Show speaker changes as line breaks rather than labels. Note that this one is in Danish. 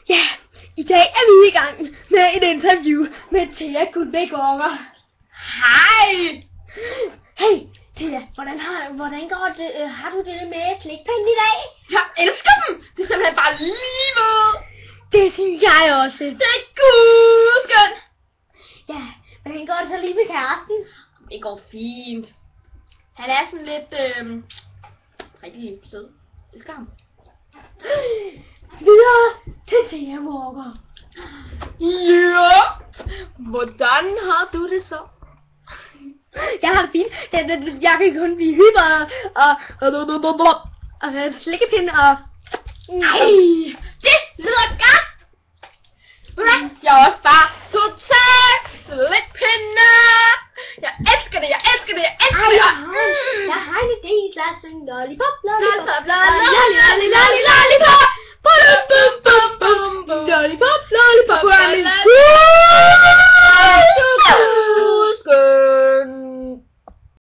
Ja, i dag er vi i gang med et interview med Thea Guldbæk-Unger.
Hej!
Hey, Thea, hvordan går det? Har du det med slikpinden i dag?
Jeg elsker dem! Det er simpelthen bare livet!
Det synes jeg også.
Det er gudskønt!
Ja, hvordan går det så lige med kæresten?
Det går fint. Han er sådan lidt, rigtig sød. Jeg elsker ham.
Videre til Thea Walker.
Ja! Hvordan har du det så?
Jeg har det fint. Jeg kan kun blive hyper og slikkepinde og...
Ej, det lyder godt! Ved du hvad? Jeg er også bare totalt slikpinde! Jeg elsker det, jeg elsker det, jeg elsker det!
Jeg har en idé, lad os synge lollipop, lollipop,
lollipop!
lollipop, lollipop,